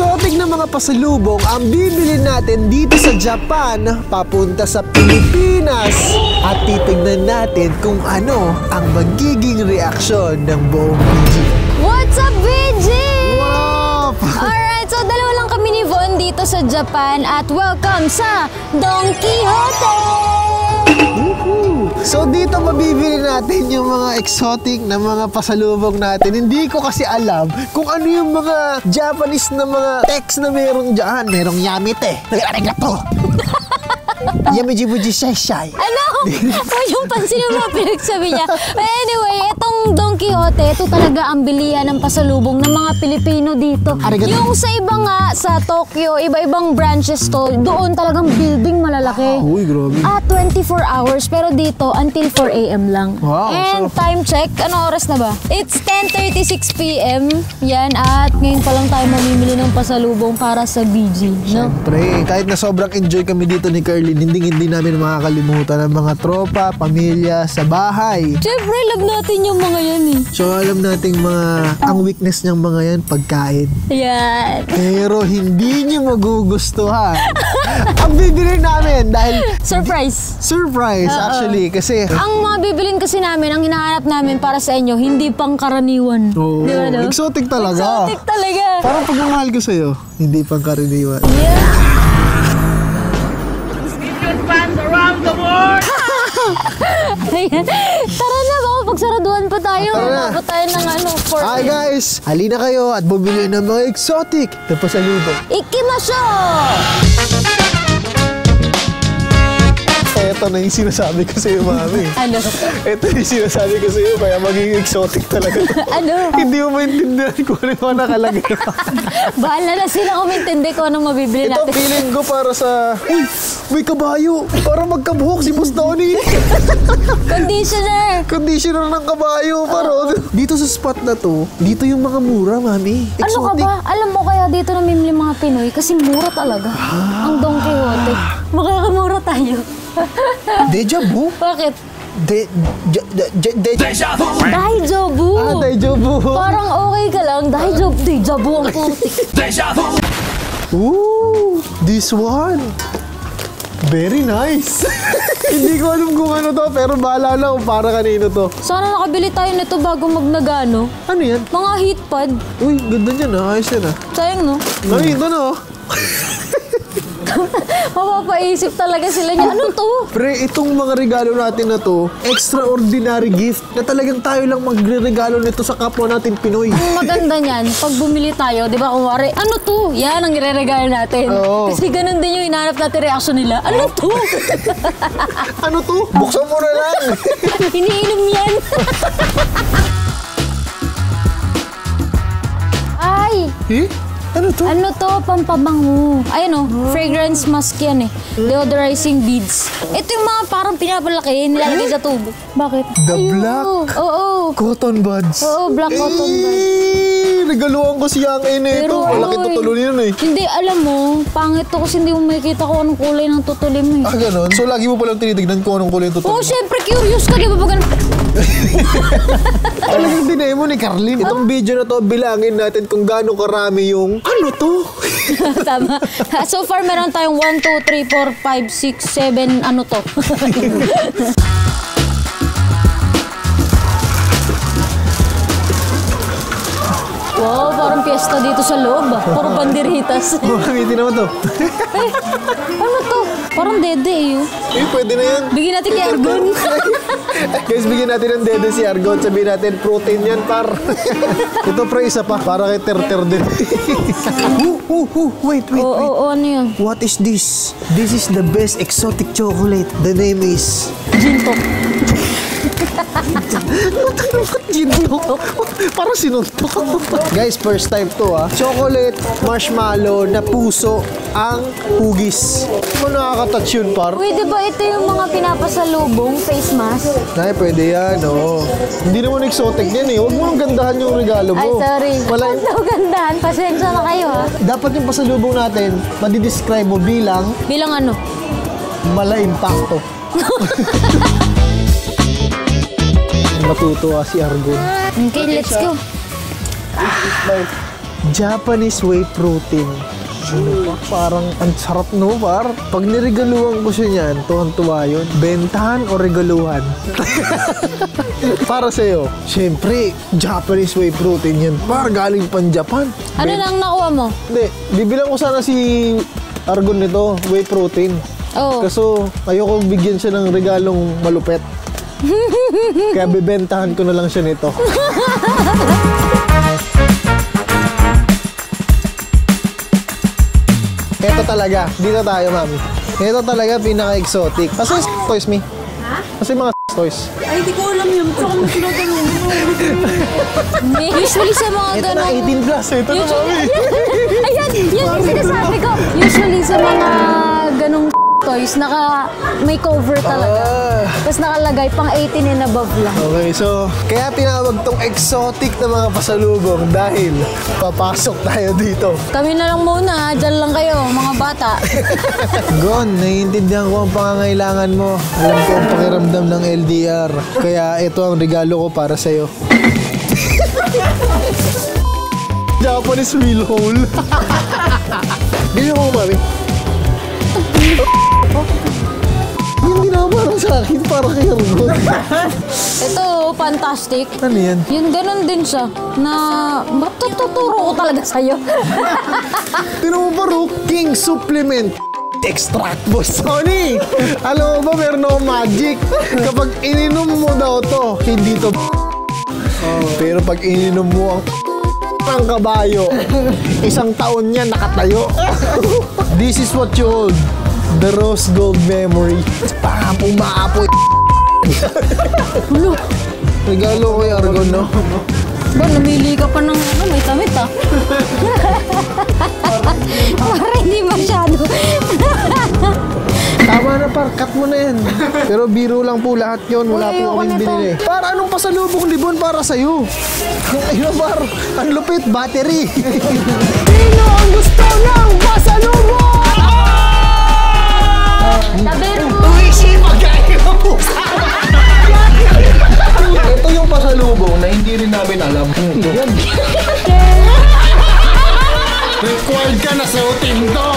exotic na mga pasalubong ang bibili natin dito sa Japan papunta sa Pilipinas. At titignan natin kung ano ang magiging reaksyon ng buong BG. What's up, BG? Wow! Alright, so dalawa lang kami ni Von dito sa Japan at welcome sa Don Quijote! So dito mabibili natin yung mga exotic na mga pasalubong natin. Hindi ko kasi alam kung ano yung mga Japanese na mga text na meron dyan. Merong yamite. Yamijibuji shai. Ano? Huwag yung pansin yung mga pinagsabi niya. But anyway, itong Don Quijote, ito talaga ang bilihan ng pasalubong ng mga Pilipino dito. Arigato. Yung sa iba nga, sa Tokyo, iba-ibang branches to, doon talagang building malalaki. Uy, grabe. 24 hours, pero dito, until 4 a.m. lang. Wow, And so time check, ano oras na ba? It's 10:36 p.m. Yan, at ngayon pa lang tayo mamimili ng pasalubong para sa BG, no? Siyempre, kahit na sobrang enjoy kami dito ni Carlin, hindi namin makakalimutan ang mga tropa, pamilya, sa bahay. Siyempre, love natin yung mga yan eh. So alam nating ang weakness niyang mga yan, pagkain. Yan. Pero hindi niyo magugustuhan. Ang bibili namin dahil Surprise. actually, kasi Ang mga bibilin kasi namin, ang hinahanap namin para sa inyo, hindi pang karaniwan. oo, Di ba, no? exotic talaga. Exotic talaga. Parang pagmamahal ko sa'yo, hindi pang karaniwan. Yeah. Fans around the world! Ayan. Tara na, baka pagsaraduhan pa tayo. Tara na. Baka tayo ng Hi guys! Halina kayo at bumili ng mga exotic na pasalubong. Ikimasyo! Ito na yung sinasabi ko sa'yo, mami. Ano? Ito yung sinasabi ko sa'yo, kaya magiging exotic talaga to. Ano? Hindi mo maintindihan kung ano yung nakalagay. Bahala na sila kumintindi kung anong mabibili Ito, natin. feeling ko para sa... Uy! May kabayo! Para magkabuhok si Boss Donnie! Conditioner! Conditioner ng kabayo! Pero dito sa spot na to, dito yung mga mura, mami. Ano ka ba? Alam mo kaya dito namimili mga Pinoy kasi mura talaga. Ang Don Quijote. Makakamura tayo. Deja vu? Bakit? Deja vu! Daijobu! Ah, deja vu! Parang okay ka lang. Daijobu ang putik. Ooh! This one! Very nice! Hindi ko alam kung ano to, pero bahala na kung para kanino to. Sana nakabili tayo nito bago magnagano. Ano yan? Mga heat pad. Uy, ganda niyan ah. Ayos yan ah. Sayang no? Ay, ito na oh. Mapapaisip talaga sila niya. Ano to? Pre, itong mga regalo natin na to, extraordinary gift na talagang tayo lang magre-regalo nito sa kapwa natin Pinoy. Ang maganda niyan, pag bumili tayo, di ba, kumwari, ano to? Yan ang ireregalo natin. Oo. Kasi ganun din yung hinahanap natin reaction nila. Ano to? Ano to? Buksan mo na lang! Iniinom yan. Ay! Eh? Ano to? Ano to? Pampabango. Ayun fragrance mask yan eh. Deodorizing beads. Ito yung mga parang pinapalaki, nilalagay sa tubo. Bakit? The Ayun. black. Oo. Cotton buds. Oo, black cotton buds. Regaluhan ko si Yang Ine ito. Pero Malaki ano tutulon yun eh. Hindi, alam mo, pangit to kasi hindi mo makikita kung anong kulay ng tutulim mo eh. Ah, ganon? So lagi mo palang tinitignan kung anong kulay yung tutulon. Oo, syempre curious ka, di ba? Pag ganun. Talagang dinay mo ni Carlin. Itong video na to, bilangin natin kung gaano karami yung ano to? Tama. So far, meron tayong 1, 2, 3, 4, 5, 6, 7, ano to? Wow, parang piyesta dito sa loob ah. Puro banderitas. Gamitin naman to. Eh, ano to? Parang dede eh. Eh, pwede na yan. Bigyan natin kay Argon. Guys, bigyan natin ng dede si Argon. Sabihin natin, protein yan, par. Ito, pre, isa pa. Para kay Ter-Ter din. Wait. Oo, ano yun? What is this? This is the best exotic chocolate. The name is... Gintok. Gintok. Parang sinuntok. Guys, first time to ah. Chocolate, marshmallow, na puso, ang hugis. Ano nakaka-touch yun, par? Pwede ba ito yung mga pinapasalubong face mask? Ay, pwede yan, oo. Hindi naman exotic yan eh. Huwag mo nang gandahan yung regalo mo. Ay, sorry. Wala Huwag daw gandahan. Pasensya na kayo ha. Dapat yung pasalubong natin, madidescribe mo bilang Bilang ano? mala-impacto. Matutuwa si Argon. Okay, let's go. Bye. Japanese whey protein. Ano pa? Parang ang sarap no, par. Pag niregaluhan ko siya niyan, tuwan-tuwa yun. Bentahan o regaluhan? Para sa'yo, syempre, Japanese whey protein yan. Par, galing pang Japan. Ano nang nakuha mo? Hindi, bibilang ko sana si Argon nito, whey protein. Oh. Kaso, ayoko bigyan siya ng regalong malupet. Kaya bibentahan ko na lang siya nito. Ito talaga, dito tayo, mami. Ito talaga pinaka-exotic. Kasi toys, me. Ha? Kasi mga toys. Ay, di ko alam yun. Saka mo sinatanong. Usually sa mga Ito na ganong... 18 plus. Ito na, mami. Ayan, yan yung sinasabi ko. Usually sa mga ganong toys, may cover talaga. Tapos nakalagay pang 18 and above lang. Okay, so, kaya tinawag tong exotic na mga pasalubong dahil papasok tayo dito. Kami na lang muna, dyan lang kayo, mga bata. Gon, naiintindihan ko ang pangangailangan mo. Alam ko ang pakiramdam ng LDR. Kaya ito ang regalo ko para sa'yo. Japanese wheel hole. Ganyan ko, mami. Hindi na parang sa akin, parang kay Argon. Ito, fantastic. Ano yan? Yun, ganun din siya. Na, tuturo ko talaga sa'yo. Tinan mo ba, King Supplement Extract mo, Sony! Alam mo ba, meron akong magic. Kapag ininom mo daw to, hindi to pero pag ininom mo ang kabayo, isang taon niya nakatayo. This is what you hold. The rose gold memory. Parang pumaapoy. Regalo ko yung Argon, no? Ba, namili ka pa ng may tamit ah. Para hindi masyado. Tama na, par. Cut mo na yan. Pero biro lang po lahat yun. Wala Uy, po ayoko kaming nito. binili. Par, anong pasalubong libon para sa'yo? Ayun, par. Ang lupit, battery. Sino ang gusto ng pasalubong? Tabero mo. Ito yung pasalubong na hindi rin namin alam. Yan. Required ka na sa uting to.